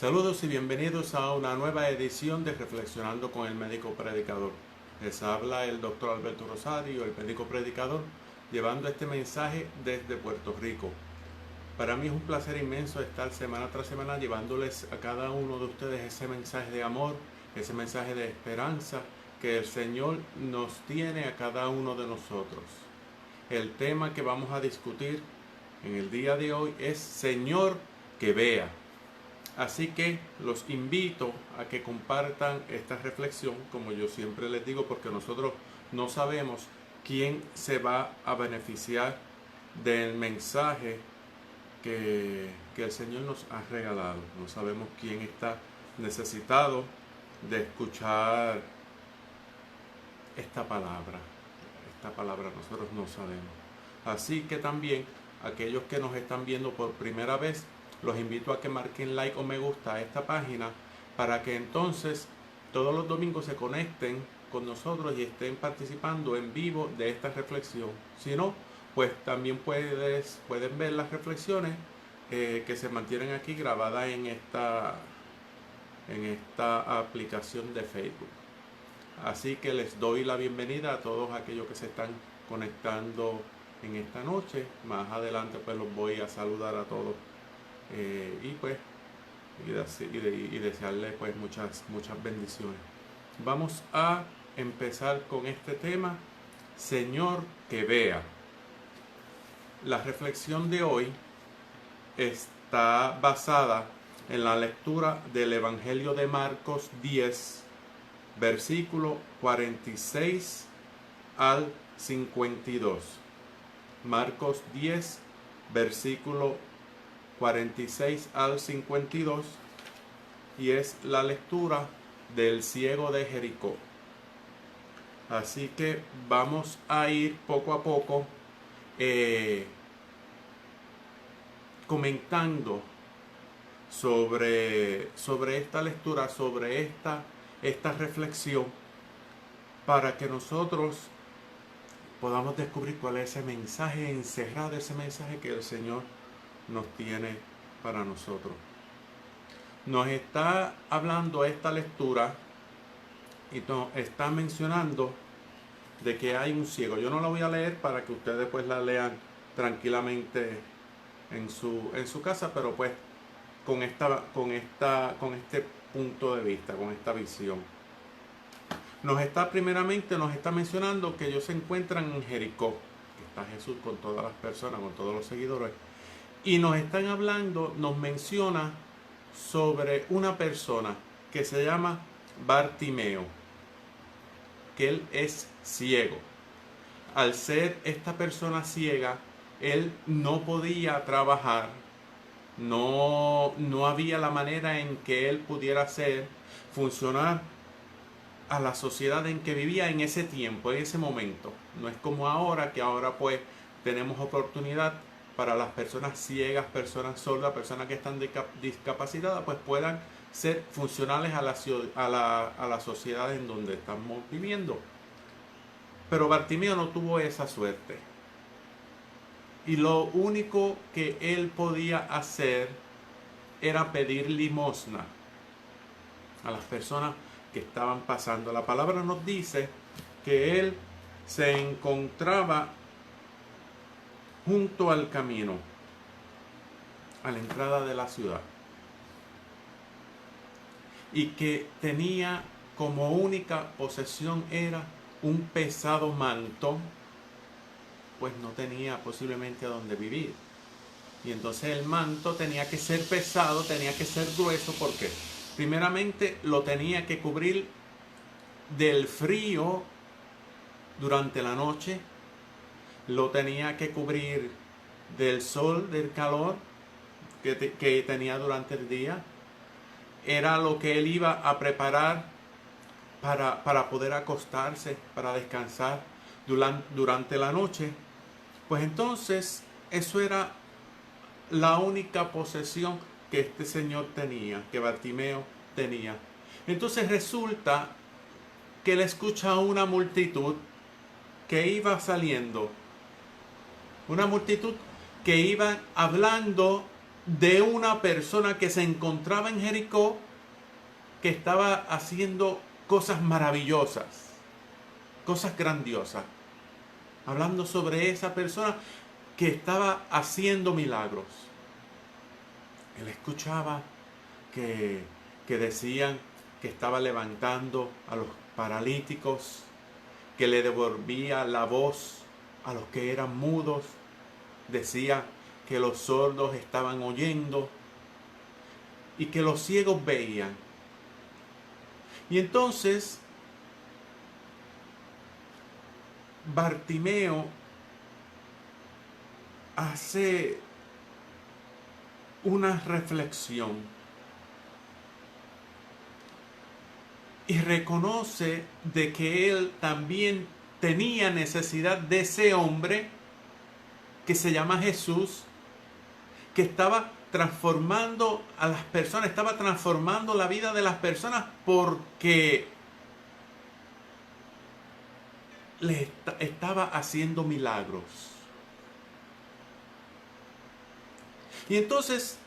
Saludos y bienvenidos a una nueva edición de Reflexionando con el Médico Predicador. Les habla el doctor Alberto Rosario, el médico predicador, llevando este mensaje desde Puerto Rico. Para mí es un placer inmenso estar semana tras semana llevándoles a cada uno de ustedes ese mensaje de amor, ese mensaje de esperanza que el Señor nos tiene a cada uno de nosotros. El tema que vamos a discutir en el día de hoy es Señor que vea. Así que los invito a que compartan esta reflexión, como yo siempre les digo, porque nosotros no sabemos quién se va a beneficiar del mensaje que el Señor nos ha regalado. No sabemos quién está necesitado de escuchar esta palabra. Esta palabra nosotros no sabemos. Así que también aquellos que nos están viendo por primera vez, los invito a que marquen like o me gusta a esta página para que entonces todos los domingos se conecten con nosotros y estén participando en vivo de esta reflexión. Si no, pues también pueden ver las reflexiones que se mantienen aquí grabadas en esta aplicación de Facebook. Así que les doy la bienvenida a todos aquellos que se están conectando en esta noche. Más adelante pues los voy a saludar a todos y desearles pues muchas bendiciones. Vamos a empezar con este tema, Señor que vea. La reflexión de hoy está basada en la lectura del Evangelio de Marcos 10, versículo 46 al 52. Marcos 10, versículo 46 al 52, y es la lectura del ciego de Jericó. Así que vamos a ir poco a poco comentando sobre esta lectura, sobre esta reflexión, para que nosotros podamos descubrir cuál es ese mensaje encerrado, ese mensaje que el Señor nos tiene para nosotros. Nos está hablando esta lectura y nos está mencionando de que hay un ciego. Yo no la voy a leer para que ustedes pues la lean tranquilamente en su casa, pero pues con este punto de vista, con esta visión. Primeramente nos está mencionando que ellos se encuentran en Jericó, que está Jesús con todas las personas, con todos los seguidores. Y nos están hablando, nos menciona sobre una persona que se llama Bartimeo, que él es ciego. Al ser esta persona ciega, él no podía trabajar, no había la manera en que él pudiera funcionar a la sociedad en que vivía en ese tiempo, en ese momento. No es como ahora, que ahora pues tenemos oportunidad para las personas ciegas, personas sordas, personas que están discapacitadas, pues puedan ser funcionales a la sociedad en donde estamos viviendo. Pero Bartimeo no tuvo esa suerte. Y lo único que él podía hacer era pedir limosna a las personas que estaban pasando. La palabra nos dice que él se encontraba junto al camino, a la entrada de la ciudad, y que tenía como única posesión era un pesado manto, pues no tenía posiblemente a dónde vivir. Y entonces el manto tenía que ser pesado, tenía que ser grueso, porque primeramente lo tenía que cubrir del frío durante la noche, lo tenía que cubrir del sol, del calor que tenía durante el día. Era lo que él iba a preparar para poder acostarse, para descansar durante la noche. Pues entonces eso era la única posesión que este señor tenía, que Bartimeo tenía. Entonces resulta que él escucha a una multitud que iba saliendo, una multitud que iba hablando de una persona que se encontraba en Jericó, que estaba haciendo cosas maravillosas, cosas grandiosas. Hablando sobre esa persona que estaba haciendo milagros. Él escuchaba que decían que estaba levantando a los paralíticos, que le devolvía la voz a los que eran mudos, decía que los sordos estaban oyendo y que los ciegos veían. Y entonces Bartimeo hace una reflexión y reconoce de que él también tenía necesidad de ese hombre que se llama Jesús, que estaba transformando a las personas, estaba transformando la vida de las personas porque le estaba haciendo milagros. Y entonces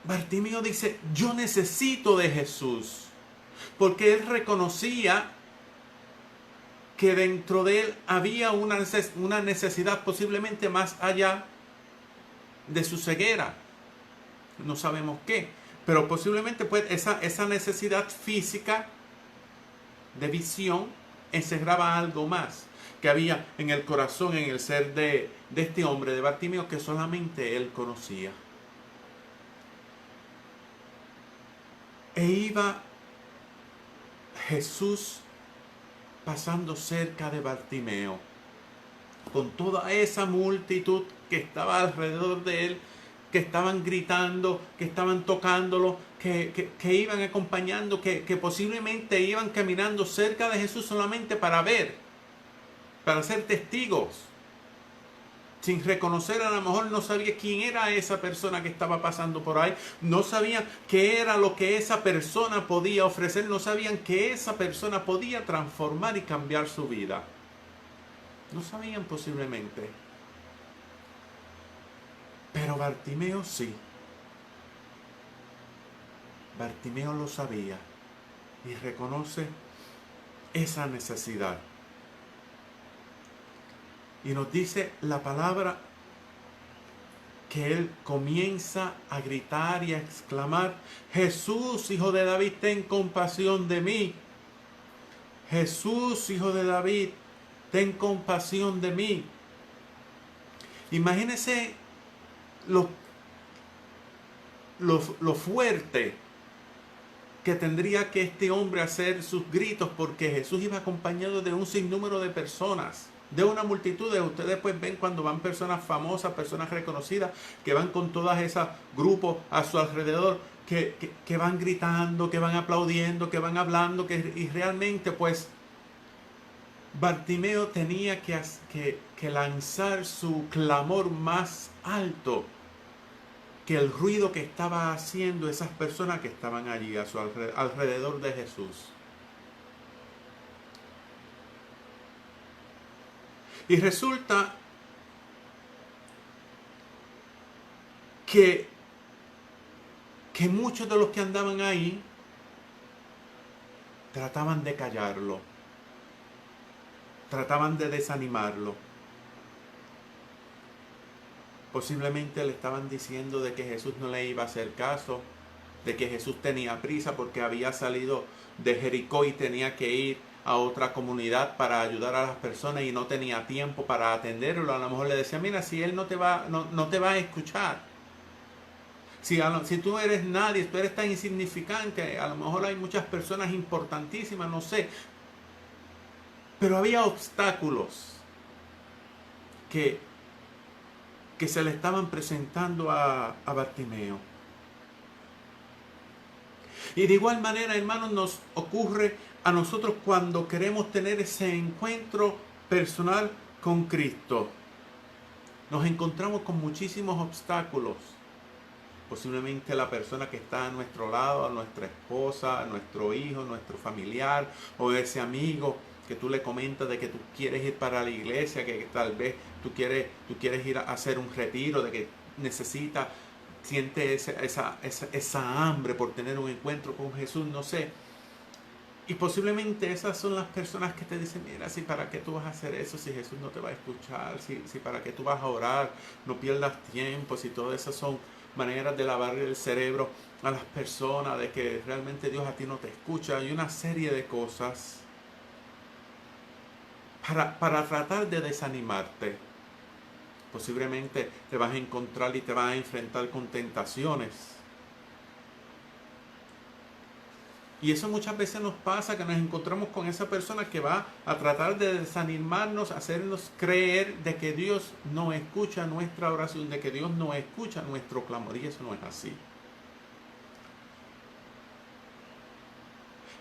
Bartimeo dice, yo necesito de Jesús, porque él reconocía que dentro de él había una necesidad posiblemente más allá de su ceguera. No sabemos qué, pero posiblemente pues esa necesidad física de visión encerraba algo más que había en el corazón, en el ser de este hombre, de Bartimeo, que solamente él conocía. E iba Jesús pasando cerca de Bartimeo, con toda esa multitud que estaba alrededor de él, que estaban gritando, que estaban tocándolo, que iban acompañando, que posiblemente iban caminando cerca de Jesús solamente para ver, para ser testigos, sin reconocer, a lo mejor no sabía quién era esa persona que estaba pasando por ahí, no sabían qué era lo que esa persona podía ofrecer, no sabían que esa persona podía transformar y cambiar su vida. No sabían posiblemente. Pero Bartimeo sí. Bartimeo lo sabía y reconoce esa necesidad. Y nos dice la palabra que él comienza a gritar y a exclamar, Jesús, hijo de David, ten compasión de mí. Jesús, hijo de David, ten compasión de mí. Imagínense lo fuerte que tendría que este hombre hacer sus gritos, porque Jesús iba acompañado de un sinnúmero de personas, de una multitud. De ustedes pues ven cuando van personas famosas, personas reconocidas, que van con todas esas grupos a su alrededor, que van gritando, que van aplaudiendo, que van hablando, y realmente pues Bartimeo tenía que lanzar su clamor más alto que el ruido que estaba haciendo esas personas que estaban allí a su alrededor de Jesús. Y resulta que muchos de los que andaban ahí trataban de callarlo, trataban de desanimarlo. Posiblemente le estaban diciendo de que Jesús no le iba a hacer caso, de que Jesús tenía prisa porque había salido de Jericó y tenía que ir a otra comunidad para ayudar a las personas y no tenía tiempo para atenderlo. A lo mejor le decía, mira, si él no te va a escuchar. Si tú eres nadie, tú eres tan insignificante, a lo mejor hay muchas personas importantísimas, no sé. Pero había obstáculos que se le estaban presentando a Bartimeo. Y de igual manera, hermanos, nos ocurre a nosotros cuando queremos tener ese encuentro personal con Cristo. Nos encontramos con muchísimos obstáculos. Posiblemente la persona que está a nuestro lado, a nuestra esposa, a nuestro hijo, a nuestro familiar, o ese amigo que tú le comentas de que tú quieres ir para la iglesia, que tal vez tú quieres ir a hacer un retiro, de que necesita, siente esa hambre por tener un encuentro con Jesús, no sé. Y posiblemente esas son las personas que te dicen, mira, si para qué tú vas a hacer eso, si Jesús no te va a escuchar, si para qué tú vas a orar, no pierdas tiempo, si todas esas son maneras de lavar el cerebro a las personas, de que realmente Dios a ti no te escucha, y una serie de cosas para tratar de desanimarte. Posiblemente te vas a encontrar y te vas a enfrentar con tentaciones. Y eso muchas veces nos pasa, que nos encontramos con esa persona que va a tratar de desanimarnos, hacernos creer de que Dios no escucha nuestra oración, de que Dios no escucha nuestro clamor, y eso no es así.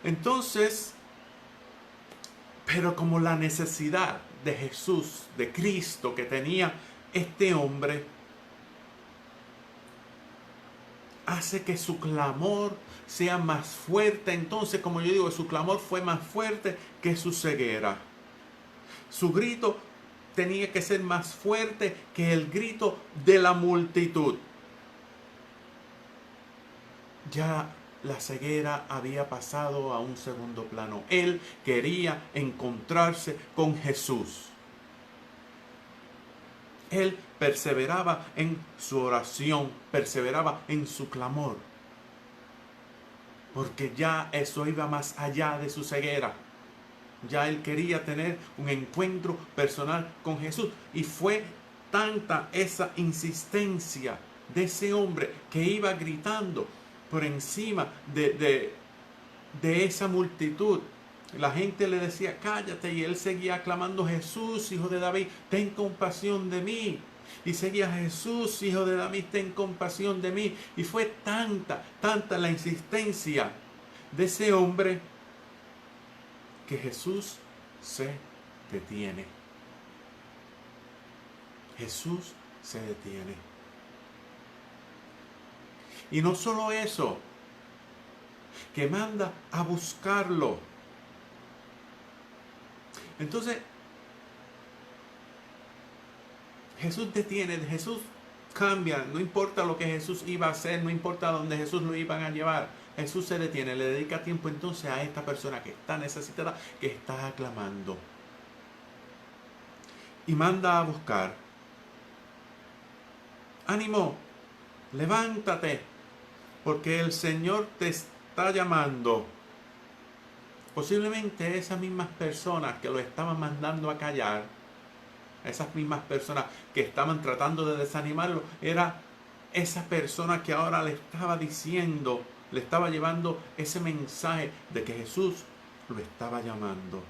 Entonces, pero como la necesidad de Jesús, de Cristo que tenía este hombre, hace que su clamor sea más fuerte. Entonces, como yo digo, su clamor fue más fuerte que su ceguera. Su grito tenía que ser más fuerte que el grito de la multitud. Ya la ceguera había pasado a un segundo plano. Él quería encontrarse con Jesús. Él perseveraba en su oración, perseveraba en su clamor, porque ya eso iba más allá de su ceguera. Ya él quería tener un encuentro personal con Jesús, y fue tanta esa insistencia de ese hombre que iba gritando por encima de esa multitud. La gente le decía, cállate, y él seguía clamando, Jesús, hijo de David, ten compasión de mí. Y seguía, Jesús, hijo de David, ten compasión de mí. Y fue tanta la insistencia de ese hombre que Jesús se detiene. Jesús se detiene. Y no solo eso, que manda a buscarlo. Entonces, Jesús detiene, Jesús cambia, no importa lo que Jesús iba a hacer, no importa dónde Jesús lo iban a llevar, Jesús se detiene, le dedica tiempo entonces a esta persona que está necesitada, que está aclamando. Y manda a buscar. Ánimo, levántate, porque el Señor te está llamando. Posiblemente esas mismas personas que lo estaban mandando a callar, esas mismas personas que estaban tratando de desanimarlo, era esa persona que ahora le estaba diciendo, le estaba llevando ese mensaje de que Jesús lo estaba llamando.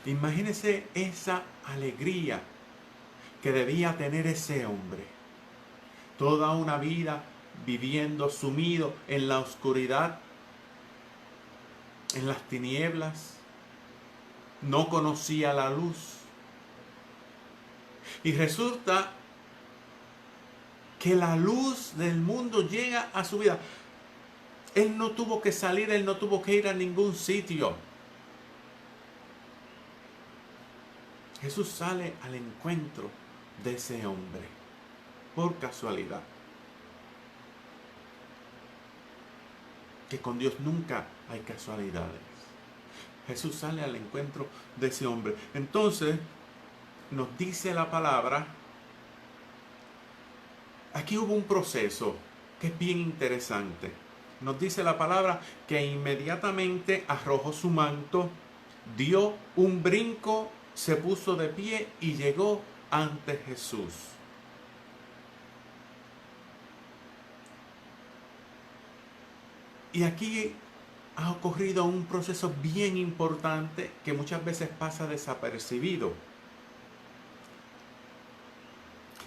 Imagínese esa alegría que debía tener ese hombre. Toda una vida viviendo sumido en la oscuridad, en las tinieblas. No conocía la luz. Y resulta que la luz del mundo llega a su vida. Él no tuvo que salir, él no tuvo que ir a ningún sitio. Jesús sale al encuentro de ese hombre por casualidad. Que con Dios nunca hay casualidades. Jesús sale al encuentro de ese hombre. Entonces, nos dice la palabra, aquí hubo un proceso que es bien interesante. Nos dice la palabra que inmediatamente arrojó su manto, dio un brinco, se puso de pie y llegó ante Jesús. Y aquí ha ocurrido un proceso bien importante que muchas veces pasa desapercibido.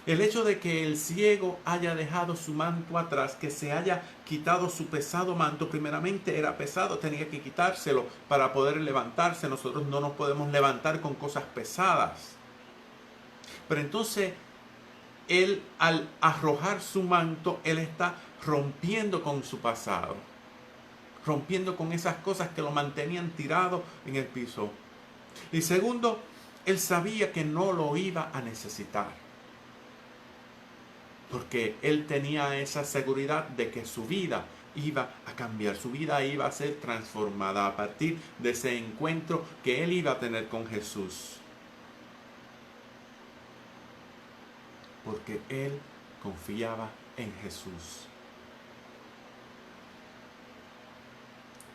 El hecho de que el ciego haya dejado su manto atrás, que se haya quitado su pesado manto, primeramente era pesado, tenía que quitárselo para poder levantarse. Nosotros no nos podemos levantar con cosas pesadas. Pero entonces, él al arrojar su manto, él está rompiendo con su pasado. Rompiendo con esas cosas que lo mantenían tirado en el piso. Y segundo, él sabía que no lo iba a necesitar. porque él tenía esa seguridad de que su vida iba a cambiar, su vida iba a ser transformada a partir de ese encuentro que él iba a tener con Jesús. Porque él confiaba en Jesús.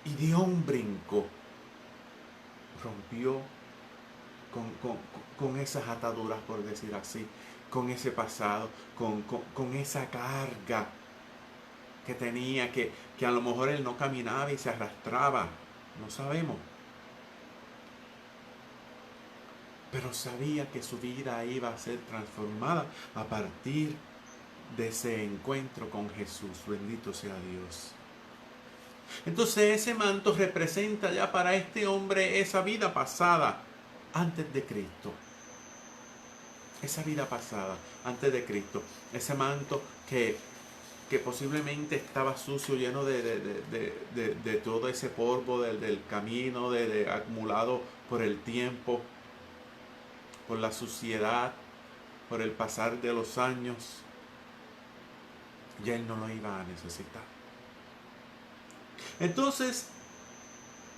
Y dio un brinco, rompió con esas ataduras, por decir así, con ese pasado, con esa carga que tenía, que a lo mejor él no caminaba y se arrastraba, no sabemos. Pero sabía que su vida iba a ser transformada a partir de ese encuentro con Jesús. Bendito sea Dios. Entonces ese manto representa ya para este hombre esa vida pasada antes de Cristo. Esa vida pasada antes de Cristo. Ese manto que posiblemente estaba sucio, lleno de todo ese polvo del camino, acumulado por el tiempo, por la suciedad, por el pasar de los años. Ya él no lo iba a necesitar. Entonces,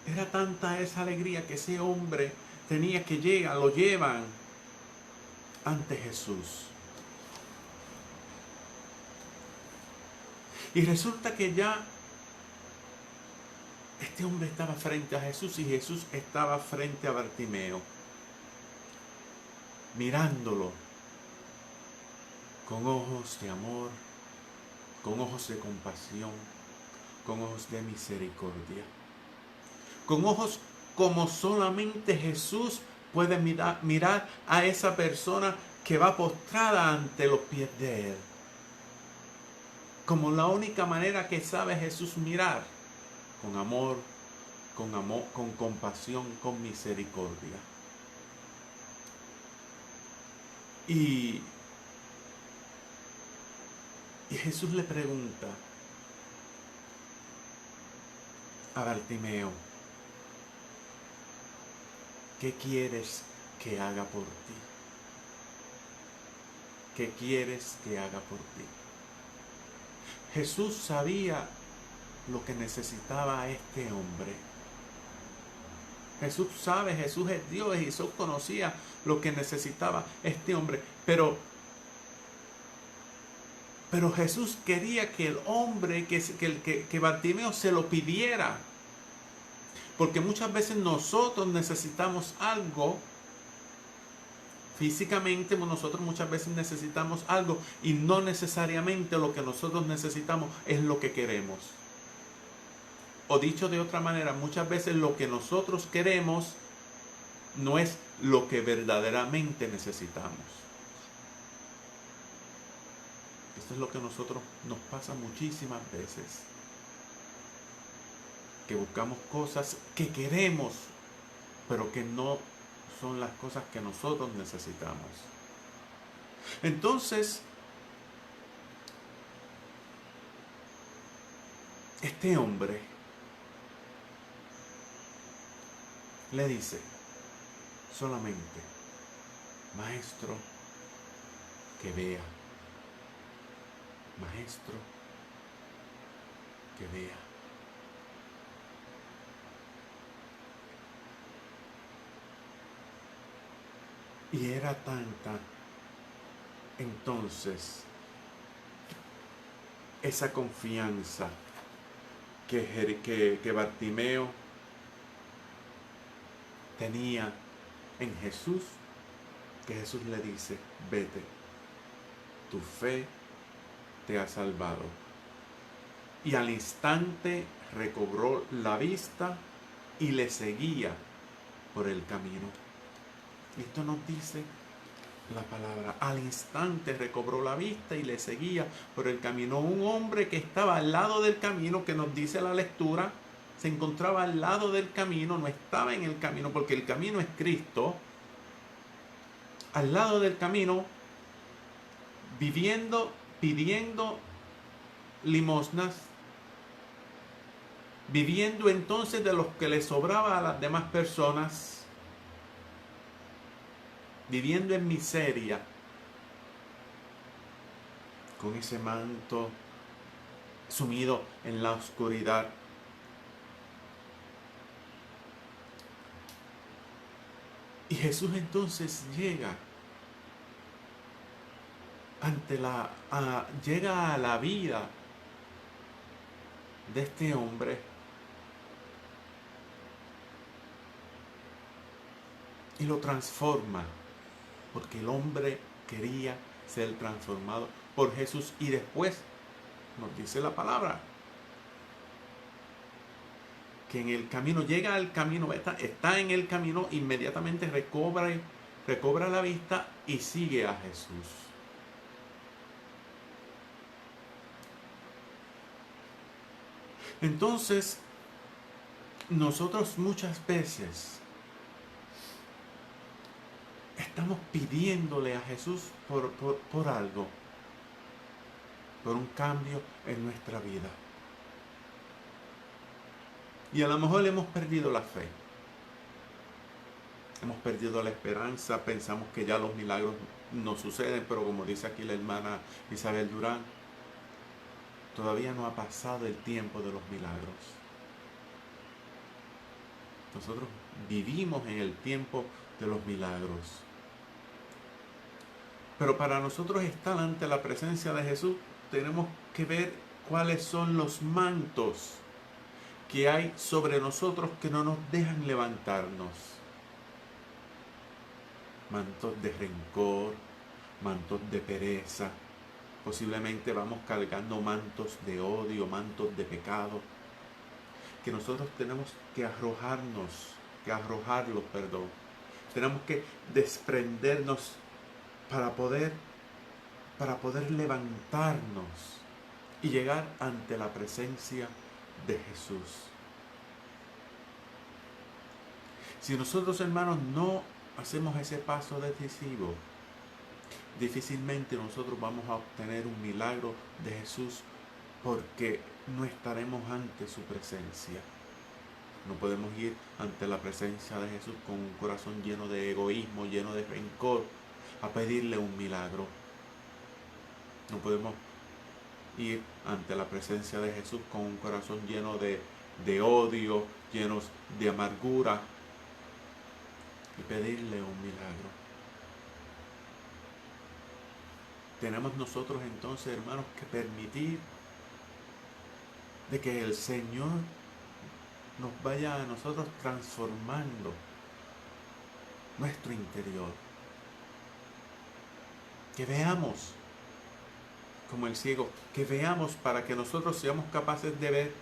era tanta esa alegría que ese hombre tenía que llegar, lo llevan ante Jesús. Y resulta que ya este hombre estaba frente a Jesús y Jesús estaba frente a Bartimeo, mirándolo con ojos de amor, con ojos de compasión, con ojos de misericordia, con ojos como solamente Jesús puede mirar a esa persona que va postrada ante los pies de Él. Como la única manera que sabe Jesús mirar, con amor, con compasión, con misericordia. Y Jesús le pregunta a Bartimeo, ¿qué quieres que haga por ti? ¿Qué quieres que haga por ti? Jesús sabía lo que necesitaba este hombre. Jesús sabe, Jesús es Dios y Jesús conocía lo que necesitaba este hombre. Pero Jesús quería que el hombre, que Bartimeo se lo pidiera. Porque muchas veces nosotros necesitamos algo. Físicamente nosotros muchas veces necesitamos algo y no necesariamente lo que nosotros necesitamos es lo que queremos. O dicho de otra manera, muchas veces lo que nosotros queremos no es lo que verdaderamente necesitamos. Esto es lo que a nosotros nos pasa muchísimas veces. Que buscamos cosas que queremos, pero que no son las cosas que nosotros necesitamos. Entonces, este hombre le dice solamente, maestro, que vea. Maestro, que vea. Y era tanta entonces esa confianza que Bartimeo tenía en Jesús, que Jesús le dice, vete, tu fe te ha salvado. Y al instante recobró la vista y le seguía por el camino. Esto nos dice la palabra, al instante recobró la vista y le seguía por el camino. Un hombre que estaba al lado del camino, que nos dice la lectura, se encontraba al lado del camino, no estaba en el camino, porque el camino es Cristo. Al lado del camino, viviendo, pidiendo limosnas, viviendo entonces de los que le sobraba a las demás personas, viviendo en miseria. con ese manto sumido en la oscuridad. Y Jesús entonces llega a la vida de este hombre y lo transforma, porque el hombre quería ser transformado por Jesús. Y después nos dice la palabra que en el camino, llega al camino, está en el camino, inmediatamente recobra la vista y sigue a Jesús. Entonces, nosotros muchas veces estamos pidiéndole a Jesús por algo, por un cambio en nuestra vida. Y a lo mejor hemos perdido la fe. Hemos perdido la esperanza, pensamos que ya los milagros no suceden, pero como dice aquí la hermana Isabel Durán, todavía no ha pasado el tiempo de los milagros. Nosotros vivimos en el tiempo de los milagros. Pero para nosotros estar ante la presencia de Jesús, tenemos que ver cuáles son los mantos que hay sobre nosotros que no nos dejan levantarnos. Mantos de rencor, mantos de pereza. Posiblemente vamos cargando mantos de odio, mantos de pecado, que nosotros tenemos que arrojarlos. Tenemos que desprendernos para poder levantarnos y llegar ante la presencia de Jesús. Si nosotros, hermanos, no hacemos ese paso decisivo, difícilmente nosotros vamos a obtener un milagro de Jesús, porque no estaremos ante su presencia. No podemos ir ante la presencia de Jesús con un corazón lleno de egoísmo, lleno de rencor, a pedirle un milagro. No podemos ir ante la presencia de Jesús con un corazón lleno de odio, llenos de amargura, y pedirle un milagro. Tenemos nosotros entonces, hermanos, que permitir de que el Señor nos vaya a nosotros transformando nuestro interior. Que veamos como el ciego, que veamos para que nosotros seamos capaces de ver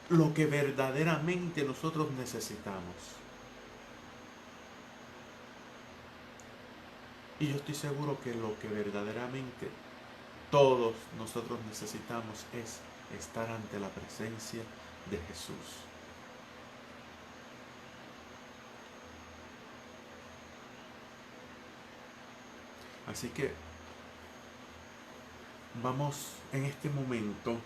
lo que verdaderamente nosotros necesitamos. Y yo estoy seguro que lo que verdaderamente todos nosotros necesitamos es estar ante la presencia de Jesús. Así que vamos en este momento,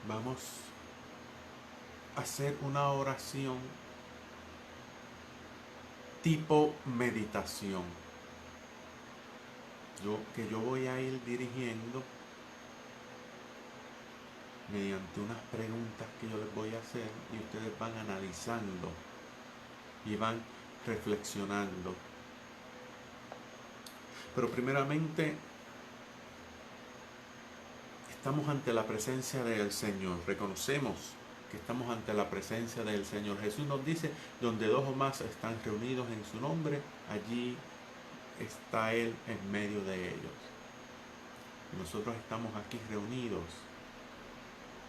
vamos a hacer una oración tipo meditación. Yo voy a ir dirigiendo mediante unas preguntas que yo les voy a hacer, y ustedes van analizando y van reflexionando. Pero primeramente estamos ante la presencia del Señor. Reconocemos que estamos ante la presencia del Señor. Jesús nos dice, donde dos o más están reunidos en su nombre, allí está Él en medio de ellos. Nosotros estamos aquí reunidos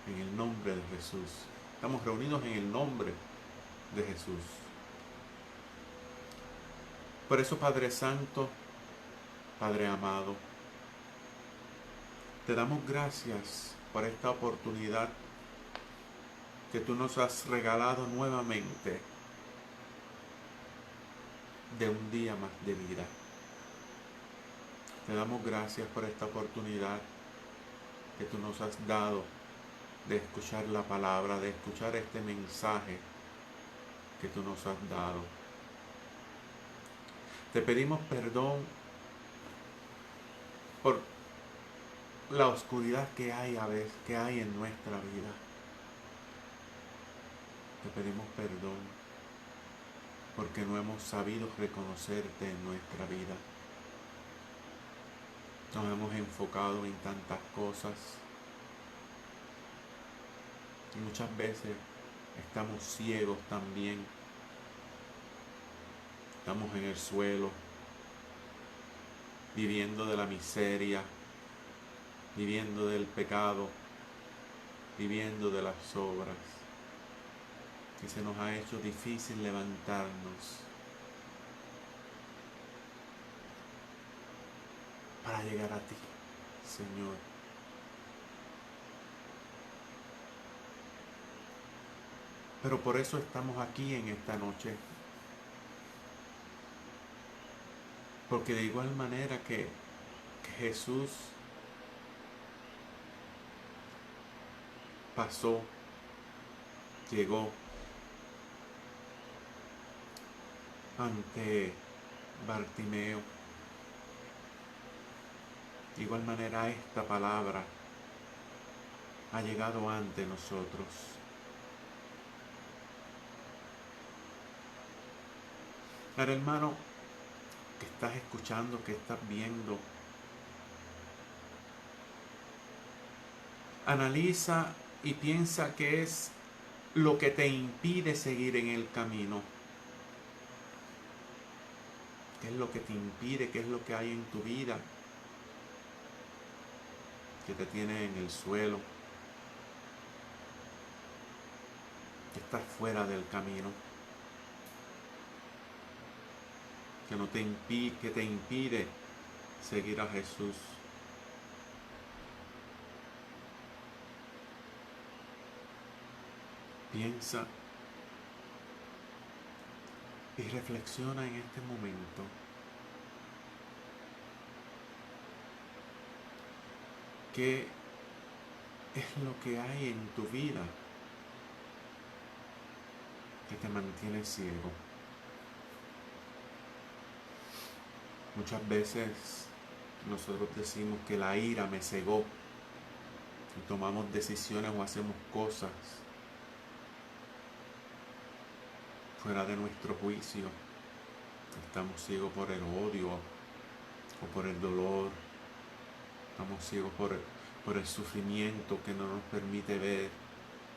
en el nombre de Jesús. Estamos reunidos en el nombre de Jesús. Por eso, Padre Santo, Padre amado, te damos gracias por esta oportunidad que tú nos has regalado nuevamente de un día más de vida. Te damos gracias por esta oportunidad que tú nos has dado de escuchar la palabra, de escuchar este mensaje que tú nos has dado. Te pedimos perdón por la oscuridad que hay a veces, que hay en nuestra vida. Te pedimos perdón porque no hemos sabido reconocerte en nuestra vida. Nos hemos enfocado en tantas cosas y muchas veces estamos ciegos también. Estamos en el suelo, viviendo de la miseria, viviendo del pecado, viviendo de las obras. Y se nos ha hecho difícil levantarnos para llegar a ti, Señor. Pero por eso estamos aquí en esta noche. Porque de igual manera que Jesús pasó, llegó ante Bartimeo, de igual manera esta palabra ha llegado ante nosotros. Ahora, hermano, que estás escuchando, que estás viendo, analiza y piensa qué es lo que te impide seguir en el camino. ¿Qué es lo que te impide? ¿Qué es lo que hay en tu vida que te tiene en el suelo? Que estás fuera del camino. Que te impide seguir a Jesús. Piensa y reflexiona en este momento. ¿Qué es lo que hay en tu vida que te mantiene ciego? Muchas veces nosotros decimos que la ira me cegó y tomamos decisiones o hacemos cosas fuera de nuestro juicio. Estamos ciegos por el odio o por el dolor. Estamos ciegos por el sufrimiento que no nos permite ver,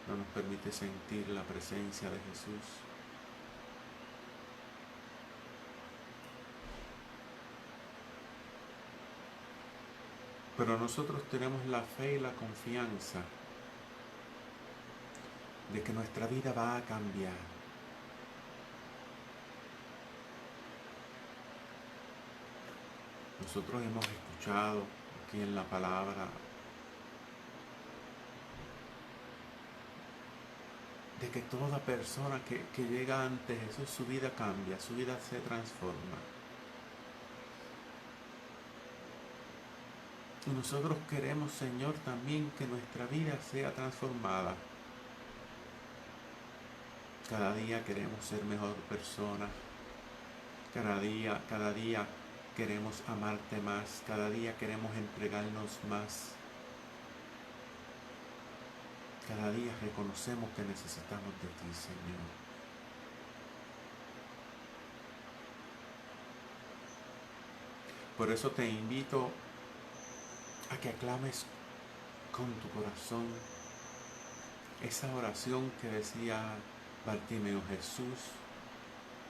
no nos permite sentir la presencia de Jesús. Pero nosotros tenemos la fe y la confianza de que nuestra vida va a cambiar. Nosotros hemos escuchado aquí en la palabra de que toda persona que llega ante Jesús, su vida cambia, su vida se transforma. Y nosotros queremos, Señor, también que nuestra vida sea transformada. Cada día queremos ser mejor persona. Cada día queremos amarte más. Cada día queremos entregarnos más. Cada día reconocemos que necesitamos de ti, Señor. Por eso te invito a que aclames con tu corazón esa oración que decía Bartimeo: Jesús,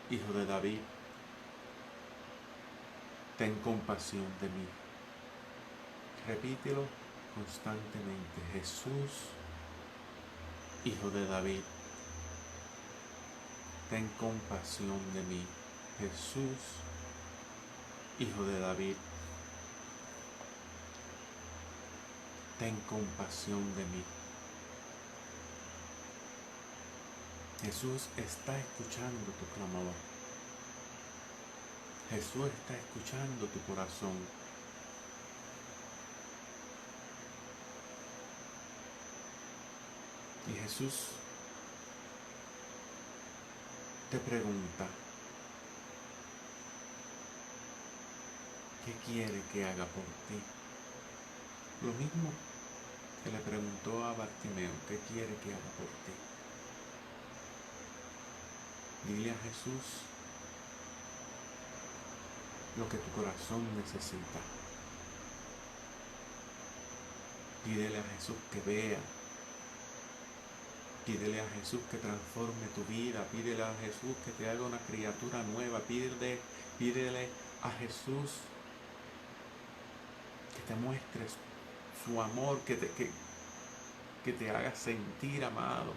Hijo de David, ten compasión de mí. Repítelo constantemente: Jesús, Hijo de David, ten compasión de mí. Jesús, Hijo de David, ten compasión de mí. Jesús está escuchando tu clamor. Jesús está escuchando tu corazón. Y Jesús te pregunta: ¿qué quiere que haga por ti? Lo mismo que le preguntó a Bartimeo, ¿qué quiere que haga por ti? Dile a Jesús lo que tu corazón necesita. Pídele a Jesús que vea. Pídele a Jesús que transforme tu vida. Pídele a Jesús que te haga una criatura nueva. Pídele a Jesús que te muestre su amor, que te haga sentir amado.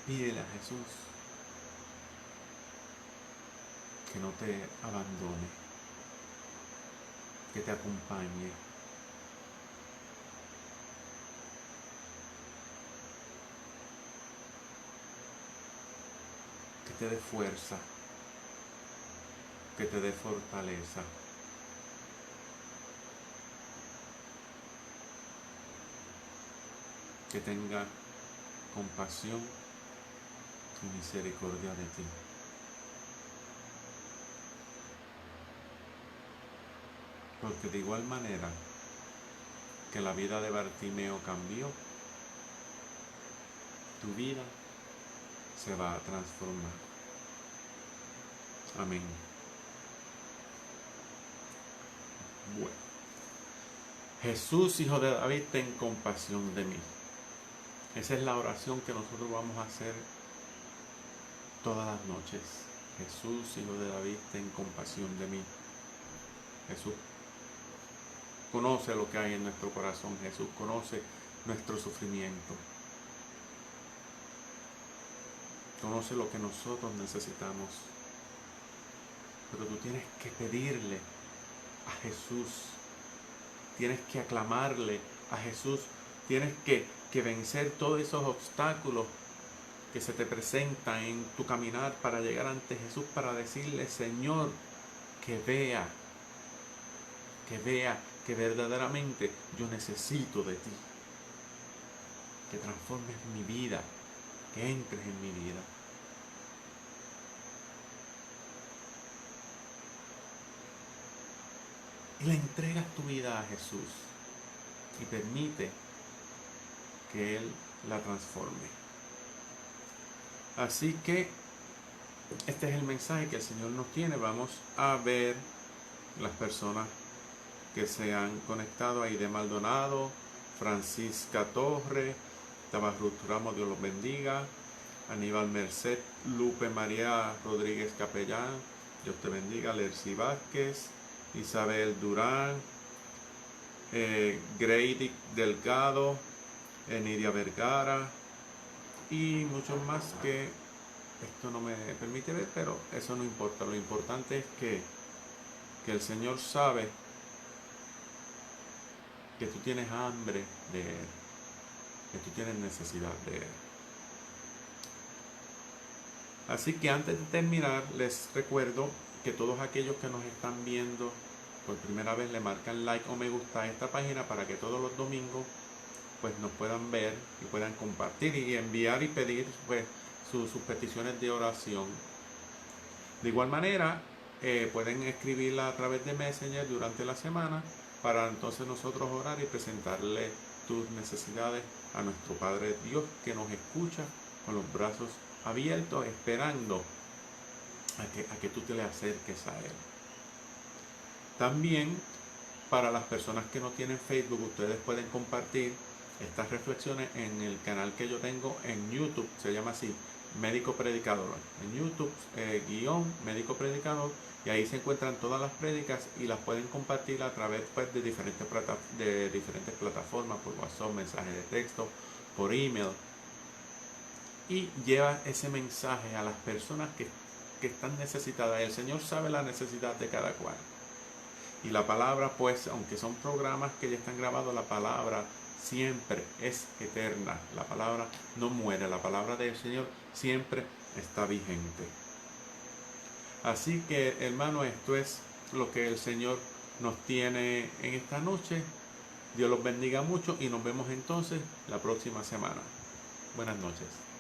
Pídele a Jesús que no te abandone, que te acompañe, que te dé fuerza, que te dé fortaleza. Que tenga compasión y misericordia de ti. Porque de igual manera que la vida de Bartimeo cambió, tu vida se va a transformar. Amén. Bueno. Jesús, Hijo de David, ten compasión de mí. Esa es la oración que nosotros vamos a hacer todas las noches. Jesús, Hijo de David, ten compasión de mí. Jesús conoce lo que hay en nuestro corazón. Jesús conoce nuestro sufrimiento. Conoce lo que nosotros necesitamos. Pero tú tienes que pedirle a Jesús. Tienes que aclamarle a Jesús. Tienes que vencer todos esos obstáculos que se te presentan en tu caminar para llegar ante Jesús, para decirle, Señor, que vea que verdaderamente yo necesito de ti. Que transformes mi vida, que entres en mi vida. Y le entregas tu vida a Jesús y permite que Él la transforme. Así que este es el mensaje que el Señor nos tiene. Vamos a ver las personas que se han conectado. Aide Maldonado, Francisca Torre, Tabarrut Ramos, Dios los bendiga. Aníbal Merced, Lupe María Rodríguez Capellán, Dios te bendiga. Lercy Vázquez, Isabel Durán, Grady Delgado, Enidia Vergara y muchos más que esto no me permite ver, pero eso no importa. Lo importante es que el Señor sabe que tú tienes hambre de Él, que tú tienes necesidad de Él. Así que antes de terminar, les recuerdo que todos aquellos que nos están viendo por primera vez le marcan like o me gusta a esta página para que todos los domingos pues nos puedan ver y puedan compartir y enviar y pedir pues sus peticiones de oración. De igual manera pueden escribirla a través de Messenger durante la semana para entonces nosotros orar y presentarle tus necesidades a nuestro Padre Dios, que nos escucha con los brazos abiertos, esperando a que tú te le acerques a Él. También para las personas que no tienen Facebook, ustedes pueden compartir estas reflexiones en el canal que yo tengo en YouTube, se llama así, Médico Predicador. En YouTube, Médico Predicador, y ahí se encuentran todas las prédicas y las pueden compartir a través pues, de diferentes plataformas, por WhatsApp, mensajes de texto, por email. Y lleva ese mensaje a las personas que están necesitadas. El Señor sabe la necesidad de cada cual. Y la palabra, pues, aunque son programas que ya están grabados, la palabra siempre es eterna. La palabra no muere. La palabra del Señor siempre está vigente. Así que, hermano, esto es lo que el Señor nos tiene en esta noche. Dios los bendiga mucho y nos vemos entonces la próxima semana. Buenas noches.